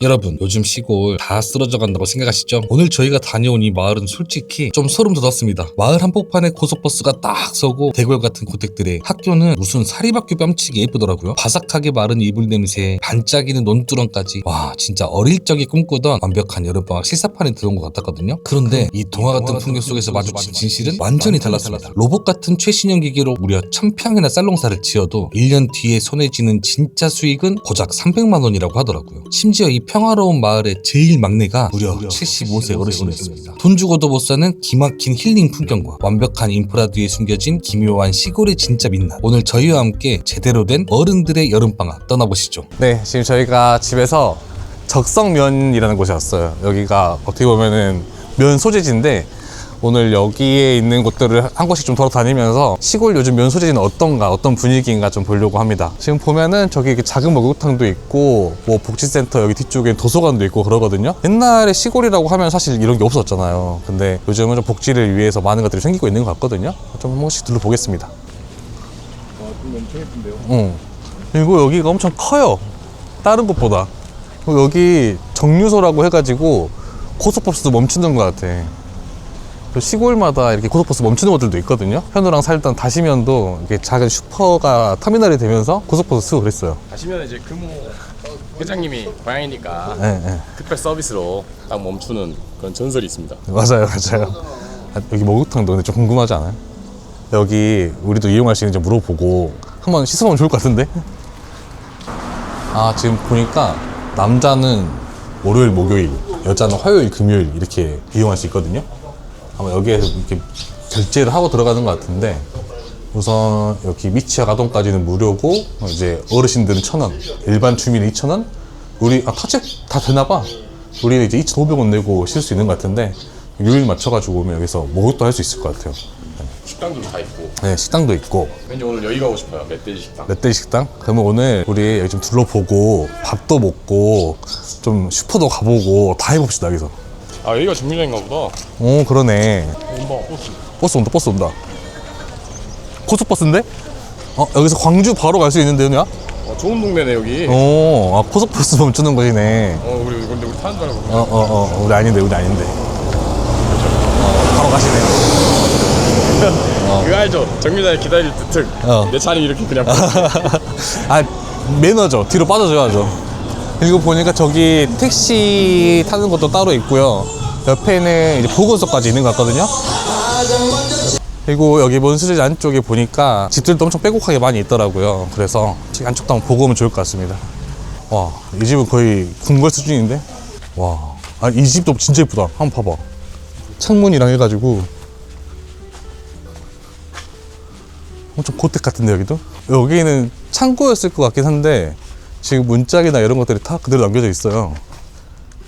여러분, 요즘 시골 다 쓰러져 간다고 생각하시죠? 오늘 저희가 다녀온 이 마을은 솔직히 좀 소름 돋았습니다. 마을 한복판에 고속버스가 딱 서고 대궐 같은 고택들에 학교는 무슨 사립학교 뺨치기 예쁘더라고요. 바삭하게 마른 이불 냄새, 반짝이는 논두렁까지. 와, 진짜 어릴 적에 꿈꾸던 완벽한 여름방학 실사판에 들어온 것 같았거든요. 그런데 이 동화 같은 풍경 속에서 마주친 진실은 완전히 달랐습니다. 로봇 같은 최신형 기계로 무려 1000평이나 쌀농사를 지어도 1년 뒤에 손에 쥐는 진짜 수익은 고작 300만 원이라고 하더라고요. 심지어 이 평화로운 마을의 제일 막내가 무려 75세 어르신이었습니다. 돈 주고도 못 사는 기막힌 힐링 풍경과 완벽한 인프라 뒤에 숨겨진 기묘한 시골의 진짜 민낯. 오늘 저희와 함께 제대로 된 어른들의 여름방학 떠나보시죠. 네, 지금 저희가 집에서 적성면이라는 곳에 왔어요. 여기가 어떻게 보면은 면 소재지인데 오늘 여기에 있는 곳들을 한 곳씩 좀 돌아다니면서 시골 요즘 면 소재지는 어떤가, 어떤 분위기인가 좀 보려고 합니다. 지금 보면은 저기 이렇게 작은 목욕탕도 있고 뭐 복지센터 여기 뒤쪽에 도서관도 있고 그러거든요. 옛날에 시골이라고 하면 사실 이런 게 없었잖아요. 근데 요즘은 좀 복지를 위해서 많은 것들이 생기고 있는 것 같거든요. 좀 한 번씩 둘러보겠습니다. 좀 엄청 예쁜데요? 응. 그리고 여기가 엄청 커요. 다른 곳보다. 그리고 여기 정류소라고 해가지고 고속버스도 멈추는 것 같아. 시골마다 이렇게 고속버스 멈추는 곳들도 있거든요. 현우랑 살던 다시면도 이렇게 작은 슈퍼가 터미널이 되면서 고속버스 쓰고 그랬어요. 가시면 이제 금호 회장님이 고향이니까 네, 네. 특별 서비스로 딱 멈추는 그런 전설이 있습니다. 맞아요, 맞아요. 여기 목욕탕도 근데 좀 궁금하지 않아요? 여기 우리도 이용할 수 있는지 물어보고 한번 씻어보면 좋을 것 같은데? 아, 지금 보니까 남자는 월요일, 목요일, 여자는 화요일, 금요일 이렇게 이용할 수 있거든요. 아마 여기에서 이렇게 결제를 하고 들어가는 것 같은데 우선 여기 미치와 가동까지는 무료고 이제 어르신들은 1,000원, 일반 주민은 2,000원, 우리 타책 다 되나봐. 우리는 이제 2,500원 내고 쉴 수 있는 것 같은데 요일 맞춰가지고 오면 여기서 목욕도 할 수 있을 것 같아요. 식당도 다 있고. 네, 식당도 있고. 왠지 오늘 여기 가고 싶어요. 멧돼지 식당. 멧돼지 식당? 그러면 오늘 우리 여기 좀 둘러보고 밥도 먹고 좀 슈퍼도 가보고 다 해봅시다 여기서. 아, 여기가 정류장인가 보다. 오, 그러네. 엄마 버스. 버스 온다, 버스 온다. 고속버스인데? 여기서 광주 바로 갈 수 있는데, 현우야? 좋은 동네네 여기. 고속버스 멈추는 곳이네. 우리 근데 우리 타는 줄 알고. 우리 아닌데. 바로 가시네. 그거 알죠? 정류장에 기다릴 때 특. 내 차는 이렇게 그냥. 아, 매너죠. 뒤로 빠져줘야죠. 그리고 보니까 저기 택시 타는 것도 따로 있고요. 옆에는 이제 보건소까지 있는 것 같거든요. 그리고 여기 몬스터즈 안쪽에 보니까 집들도 엄청 빼곡하게 많이 있더라고요. 그래서 안쪽도 한번 보고 오면 좋을 것 같습니다. 와, 이 집은 거의 궁궐 수준인데? 와, 이 집도 진짜 예쁘다. 한번 봐봐. 창문이랑 해가지고 엄청 고택 같은데 여기도? 여기는 창고였을 것 같긴 한데 지금 문짝이나 이런 것들이 다 그대로 남겨져 있어요.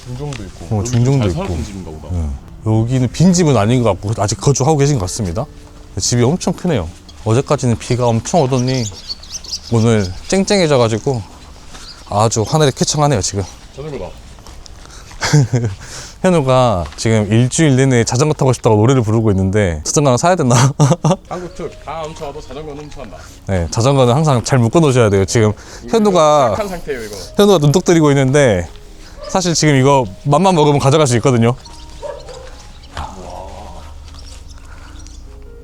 중정도 있고. 중정도 있고. 살던 집인가 보다. 여기는 빈집은 아닌 것 같고 아직 거주하고 계신 것 같습니다. 집이 엄청 크네요. 어제까지는 비가 엄청 오더니 오늘 쨍쨍해져가지고 아주 하늘이 쾌청하네요 지금. 자전거다. 현우가 지금 일주일 내내 자전거 타고 싶다고 노래를 부르고 있는데 자전거 하나 사야 되나? 한국 특. 다 훔쳐와도 자전거는 훔쳐간다. 네, 자전거는 항상 잘 묶어 놓으셔야 돼요. 지금 현우가 착한 상태예요 이거. 눈독 들이고 있는데 사실 지금 이거 맘만 먹으면 가져갈 수 있거든요.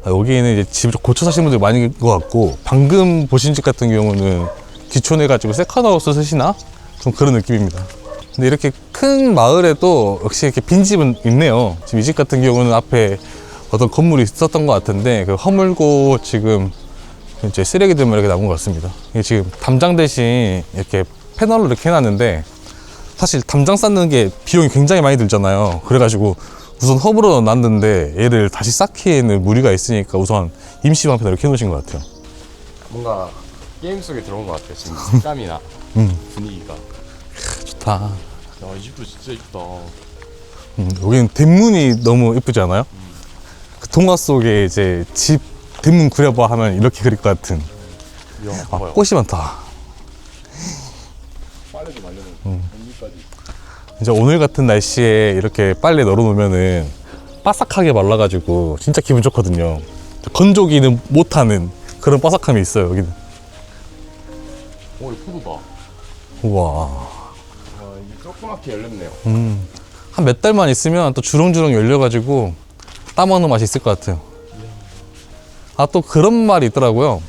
여기에는 이제 집을 고쳐 사시는 분들이 많은 것 같고 방금 보신 집 같은 경우는 기촌해가지고 세컨하우스 쓰시나? 좀 그런 느낌입니다. 근데 이렇게 큰 마을에도 역시 이렇게 빈집은 있네요. 지금 이 집 같은 경우는 앞에 어떤 건물이 있었던 것 같은데 그 허물고 지금 이제 쓰레기들만 이렇게 남은 것 같습니다. 이게 지금 담장 대신 이렇게 패널로 이렇게 해놨는데 사실 담장 쌓는 게 비용이 굉장히 많이 들잖아요. 그래가지고 우선 허물어 놨는데 얘를 다시 쌓기에는 무리가 있으니까 우선 임시방 패널 이렇게 해놓으신 것 같아요. 뭔가 게임 속에 들어온 것 같아. 지금 색감이나 분위기가. 좋다. 야, 이 집도 진짜 이쁘다. 여기는 대문이 너무 예쁘지 않아요? 그 동화 속에 이제 집 대문 그려봐 하면 이렇게 그릴 것 같은. 이야, 봐봐요. 꽃이 많다. 빨래도 말려놓고 여기까지. 이제 오늘 같은 날씨에 이렇게 빨래 널어놓으면은 바삭하게 말라가지고 진짜 기분 좋거든요. 건조기는 못하는 그런 바삭함이 있어요 여기는. 오, 이 포도다. 우와. 와, 이게 조금 조그맣게 열렸네요. 한 몇 달만 있으면 또 주렁주렁 열려가지고 따먹는 맛이 있을 것 같아요. 아, 또 그런 말이 있더라고요.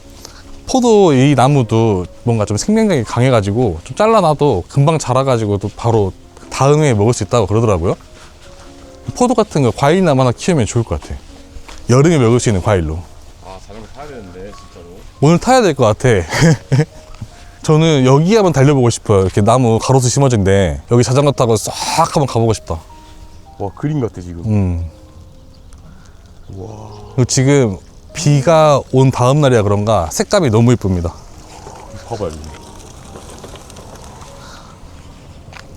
포도 이 나무도 뭔가 좀 생명력이 강해가지고 좀 잘라놔도 금방 자라가지고 또 바로 다음 해에 먹을 수 있다고 그러더라고요. 포도 같은 거 과일나무 하나 키우면 좋을 것 같아. 여름에 먹을 수 있는 과일로. 아, 자전거 타야 되는데 진짜로. 오늘 타야 될 것 같아. 저는 여기 한번 달려보고 싶어요. 이렇게 나무 가로수 심어진데 여기 자전거 타고 싹 한번 가보고 싶다. 와, 그림 같아 지금. 그리고 지금 비가 온 다음 날이라 그런가 색감이 너무 이쁩니다. 봐봐요.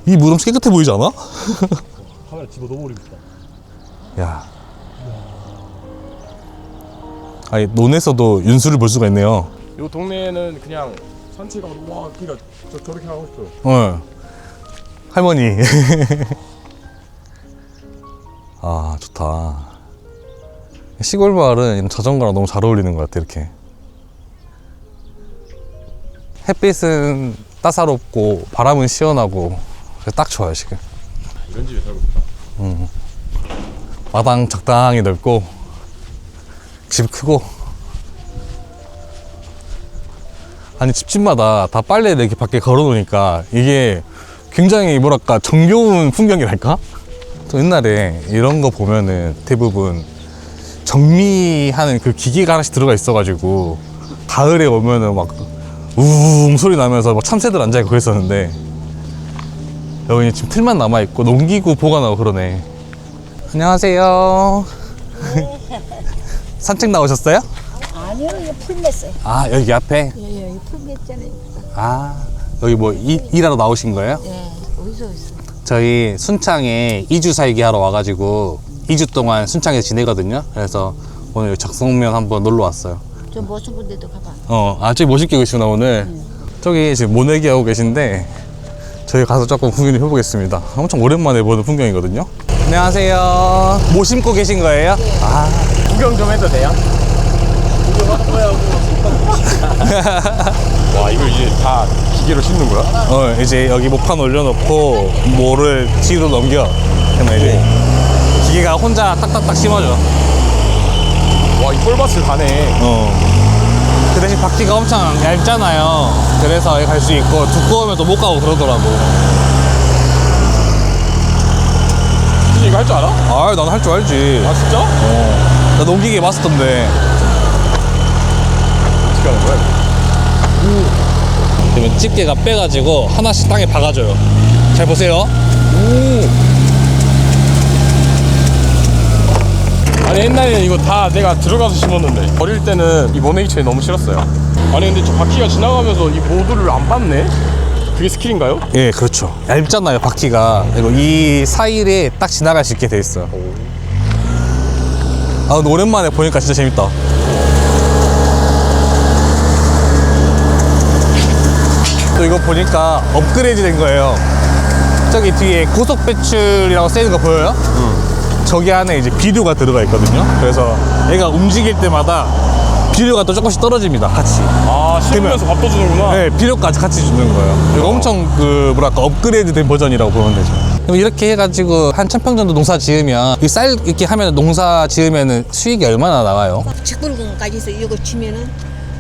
이 물 엄청 깨끗해 보이지 않아? 카메라 집어 넣어버리겠다. 야. 아니, 논에서도 윤수를 볼 수가 있네요. 이 동네에는 그냥 산책하고 와, 그러니까 저렇게 하고 싶어요. 어. 할머니. 아, 좋다. 시골 마을은 이런 자전거랑 너무 잘 어울리는 것 같아, 이렇게. 햇빛은 따사롭고, 바람은 시원하고, 그래서 딱 좋아요, 지금. 이런 집에 살고 싶다. 마당 적당히 넓고, 집 크고. 아니, 집집마다 다 빨래를 이렇게 밖에 걸어 놓으니까, 이게 굉장히 뭐랄까, 정겨운 풍경이랄까? 또 옛날에 이런 거 보면은 대부분 정리하는 그 기계가 하나씩 들어가 있어가지고 가을에 오면은 막 우웅 소리 나면서 막 참새들 앉아있고 그랬었는데 여기 지금 틀만 남아있고 농기구 보관하고 그러네. 안녕하세요. 산책 나오셨어요? 아니요, 이거 풀 맸어요. 아, 여기 앞에? 예, 여기 풀 맸잖아요. 아, 여기 뭐 일하러 나오신 거예요? 예, 어디서 있어? 저희 순창에 2주 살기 하러 와가지고 2주 동안 순창에서 지내거든요. 그래서 오늘 적성면 한번 놀러 왔어요. 저 멋진 분들도 가봐. 저기 멋있게 계시구나 오늘. 저기 지금 모내기 하고 계신데 저희 가서 조금 구경을 해보겠습니다. 엄청 오랜만에 보는 풍경이거든요. 안녕하세요. 뭐 심고 계신 거예요? 아, 구경 좀 해도 돼요? 와, 이걸 이제 다 기계로 심는 거야? 이제 여기 목판 올려놓고 모를 뒤로 넘겨. 그러면 이제 기계가 혼자 딱딱딱 심어줘. 와, 이 폴밭을 가네. 그 대신 바퀴가 엄청 얇잖아요. 그래서 갈 수 있고 두꺼우면 또 못 가고 그러더라고. 진짜 이거 할 줄 알아? 아, 난 할 줄 알지. 아, 진짜? 나 농기계 마스터인데. 어떻게 하는 거야? 그러면 집게가 빼가지고 하나씩 땅에 박아줘요. 잘 보세요. 아니, 옛날에는 이거 다 내가 들어가서 심었는데 어릴 때는 이 모내기철이 너무 싫었어요. 아니, 근데 저 바퀴가 지나가면서 이 모두를 안 밟네? 그게 스킬인가요? 예, 그렇죠. 얇잖아요, 바퀴가. 그리고 이 사이에 딱 지나갈 수 있게 돼 있어요. 아, 근데 오랜만에 보니까 진짜 재밌다. 또 이거 보니까 업그레이드 된 거예요. 저기 뒤에 고속 배출이라고 써있는 거 보여요? 저기 안에 이제 비료가 들어가 있거든요. 그래서 얘가 움직일 때마다 비료가 또 조금씩 떨어집니다, 같이. 아, 씹으면서 밥도 주는구나. 네, 비료까지 같이 주는 거예요. 이거 엄청 뭐랄까 업그레이드 된 버전이라고 보면 되죠. 그럼 이렇게 해가지고 한 1000평 정도 농사 지으면 이 쌀 이렇게 하면 농사 지으면 수익이 얼마나 나와요? 직불금까지 해서 이거 주면은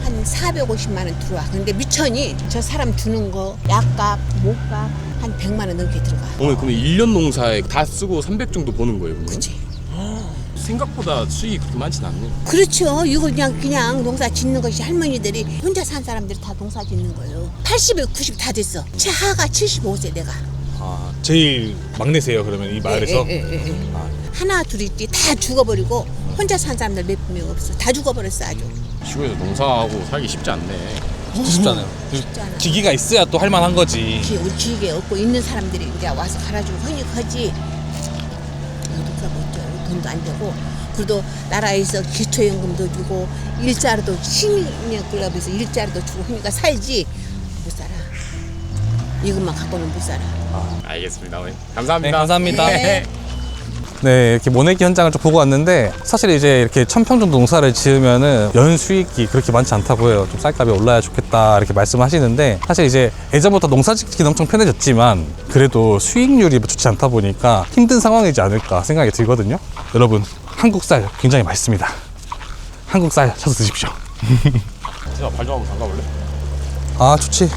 한 450만 원 들어와. 근데 미천이 저 사람 주는 거 약값, 목값 한 100만 원 넘게 들어가. 오늘 그럼 1년 농사에 다 쓰고 300 정도 버는 거예요, 그러면? 그치? 생각보다 수익이 그렇게 많진 않네요. 그렇죠. 이거 그냥 농사 짓는 것이 할머니들이 혼자 산 사람들이 다 농사 짓는 거예요. 80에 90 다 됐어. 최하가 75세 내가. 아, 제일 막내세요, 그러면 이 마을에서? 예. 하나 둘이 있지 다 죽어버리고 혼자 산 사람들 몇 명 없어. 다 죽어버렸어 아주. 시골에서 농사하고 살기 쉽지 않네. 쉽잖아요. 쉽잖아. 기기가 있어야 또 할만한 거지. 우리 지역에 없고 있는 사람들이 이제 와서 갈아주고 허니하지. 어디가 못죠. 돈도 안 되고. 그래도 나라에서 기초연금도 주고 일자리도 시민클럽에서 일자리도 주고 하니까 살지. 못 살아. 이것만 갖고는 못 살아. 알겠습니다, 어머니. 감사합니다. 네, 감사합니다. 네. 네, 이렇게 모내기 현장을 좀 보고 왔는데 사실 이제 이렇게 1000평 정도 농사를 지으면은 연 수익이 그렇게 많지 않다고 해요. 좀 쌀값이 올라야 좋겠다 이렇게 말씀하시는데 사실 이제 예전부터 농사 짓기는 엄청 편해졌지만 그래도 수익률이 좋지 않다 보니까 힘든 상황이지 않을까 생각이 들거든요. 여러분, 한국 쌀 굉장히 맛있습니다. 한국 쌀 사서 드십시오. 진짜 발 좀 한번 담가볼래? 아, 좋지.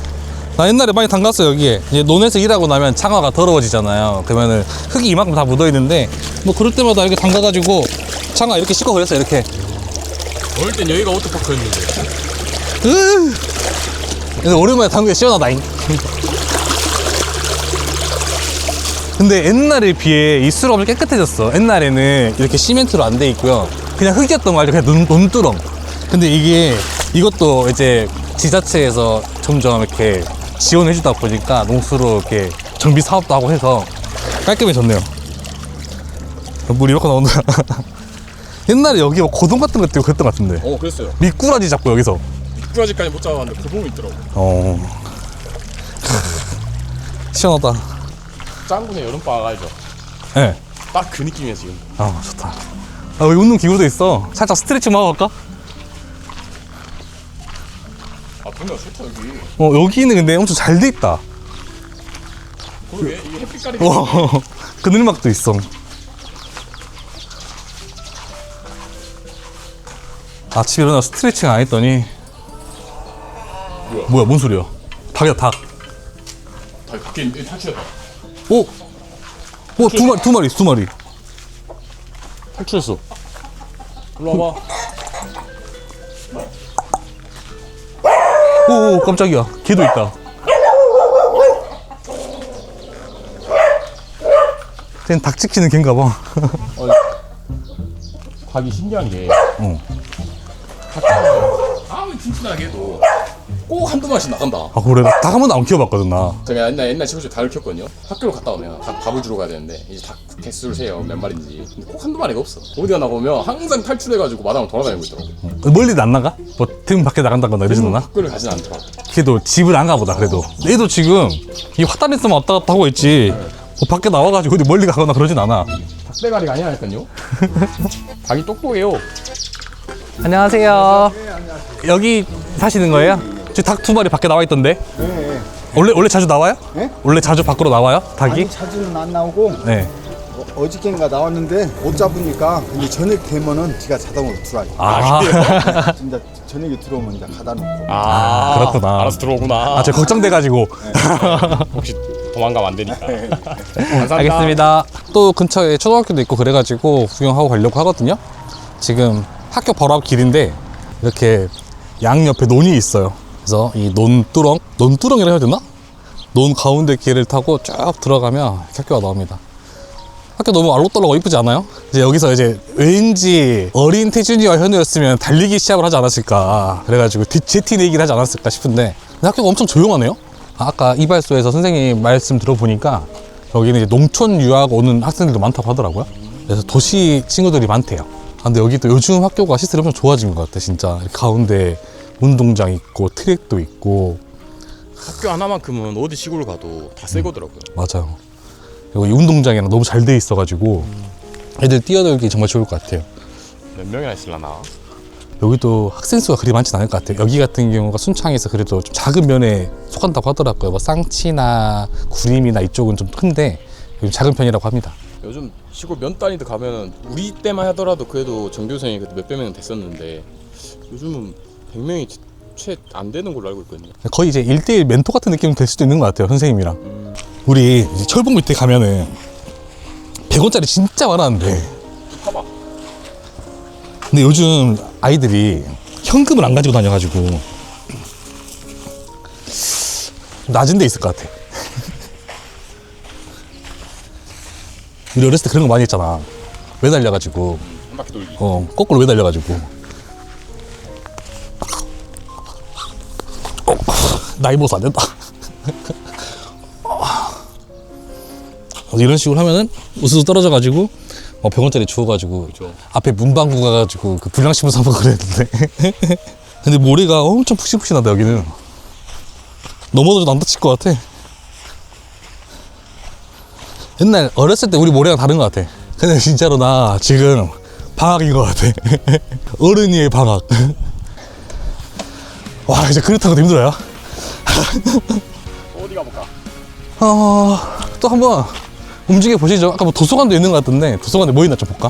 나 옛날에 많이 담갔어. 여기에 이제 논에서 일하고 나면 창화가 더러워지잖아요. 그러면은 흙이 이만큼 다 묻어 있는데 뭐 그럴 때마다 이렇게 담가가지고 창화 이렇게 씻고 그랬어. 이렇게. 어릴 땐 여기가 워터파크였는데. 근데 오랜만에 담그기 시원하다잉. 근데 옛날에 비해 이 수로 엄청 깨끗해졌어. 옛날에는 이렇게 시멘트로 안 돼 있고요. 그냥 흙이었던 거 알죠? 그냥 논두렁. 근데 이것도 이제 지자체에서 점점 이렇게 지원해 주다 보니까 농수로 이렇게 정비 사업도 하고 해서 깔끔해졌네요. 물이 이렇게 나온다. 옛날에 여기 뭐 고동 같은 거 띄고 그랬던 것 같은데. 그랬어요. 미꾸라지 잡고 여기서. 미꾸라지까지 못 잡아봤는데 고동이 있더라고. 시원하다. 짱구네 여름방학 알죠? 예. 네. 딱 그 느낌이야 지금. 좋다. 여기 웃는 기구도 있어. 살짝 스트레칭 하고 갈까? 동네가 좋다 여기. 여기는 근데 엄청 잘 돼 있다. 그러게 이게 햇빛 가리기. 그늘막도 있어. 아침에 일어나 스트레칭 안 했더니 뭐야 뭔 소리야? 닭이다 닭. 다 밖에 있는데 탈출했다. 두 마리 있어, 두 마리. 탈출했어. 일로 와봐. 오, 깜짝이야. 개도 있다. 쟤는 닭 지키는 개인가 봐. 닭이 신기한 게 아무리 튼튼하게 해도 꼭 한두 마리씩 나간다. 아, 그래? 닭 한 번도 안 키워봤거든, 나. 제가 옛날 친구들 닭을 키웠거든요. 학교로 갔다 오면 닭 밥을 주러 가야 되는데 이제 닭 개수를 세요. 몇 마리인지. 근데 꼭 한두 마리가 없어. 어디 가나 보면 항상 탈출해가지고 마당을 돌아다니고 있더라고. 멀리 안 나가? 뭐, 등 밖에 나간다거나 이러진 않아? 학교를 가진 않더라고. 걔도 집을 안 가보다, 그래도. 얘도 지금 이 화단에서만 왔다 갔다 하고 있지. 뭐 밖에 나와가지고 어디 멀리 가거나 그러진 않아. 닭대가리가 아니라니까요. 닭이 똑똑해요. 안녕하세요. 여기 사시는 거예요? 저 닭 두 마리 밖에 나와 있던데. 네. 원래 자주 나와요? 네? 원래 자주 밖으로 나와요? 닭이? 아니, 자주는 안 나오고 네. 어저께인가 나왔는데 못 잡으니까 근데 저녁 되면은 지가 자동으로 들어와요. 아, 진짜 저녁에 들어오면 이제 가다 놓고. 그렇구나. 알아서 들어오구나. 저 걱정돼가지고. 혹시 도망가면 안 되니까. 감사합니다. 알겠습니다. 또 근처에 초등학교도 있고 그래가지고 구경하고 가려고 하거든요. 지금 학교 바로 앞 길인데 이렇게 양옆에 논이 있어요. 그래서 이 논두렁이라 해야 되나? 논 가운데 길을 타고 쭉 들어가면 학교가 나옵니다. 학교 너무 알록달록 이쁘지 않아요? 이제 여기서 이제 왠지 어린 태준이와 현우였으면 달리기 시합을 하지 않았을까. 그래가지고 제티 내기를 하지 않았을까 싶은데 근데 학교가 엄청 조용하네요. 아까 이발소에서 선생님 말씀 들어보니까 여기는 이제 농촌 유학 오는 학생들도 많다고 하더라고요. 그래서 도시 친구들이 많대요. 근데 여기도 요즘 학교가 시설이 엄청 좋아진 것 같아. 진짜 가운데 운동장 있고 트랙도 있고. 학교 하나만큼은 어디 시골 가도 다 새 거더라고요. 맞아요. 그리고 이 운동장이랑 너무 잘 돼 있어가지고 애들 뛰어놀기 정말 좋을 것 같아요. 몇 명이나 있을라나? 여기도 학생 수가 그리 많진 않을 것 같아요. 여기 같은 경우가 순창에서 그래도 좀 작은 면에 속한다고 하더라고요. 뭐 쌍치나 구림이나 이쪽은 좀 큰데 여기 작은 편이라고 합니다. 요즘 시골 면 따니드 가면은 우리 때만 하더라도 그래도 전교생이 그때 몇백 명은 됐었는데 요즘은 100명이 채 안 되는 걸로 알고 있거든요. 거의 이제 1대1 멘토 같은 느낌이 될 수도 있는 것 같아요. 선생님이랑. 우리 이제 철봉 밑에 가면은 100원짜리 진짜 많았는데 봐봐. 근데 요즘 아이들이 현금을 안 가지고 다녀가지고 낮은 데 있을 것 같아. 우리 어렸을 때 그런 거 많이 했잖아. 매달려가지고 한 바퀴 돌기. 거꾸로 매달려가지고 나이 먹어서 안 된다. 이런 식으로 하면은 우수수 떨어져가지고 100원짜리 주워가지고 그렇죠. 앞에 문방구 가가지고 그 불량식품 사먹고 그랬는데 근데 모래가 엄청 푹신푹신하다. 여기는 넘어져도 안 다칠 것 같아. 옛날 어렸을 때 우리 모래랑 다른 것 같아. 근데 진짜로 나 지금 방학인 것 같아. 어른이의 방학. 와, 이제 그릇 타고도 힘들어요. 어디 가볼까? 또 한번 움직여 보시죠. 아까 뭐 도서관도 있는 것 같던데 도서관에 뭐 있나 좀 볼까?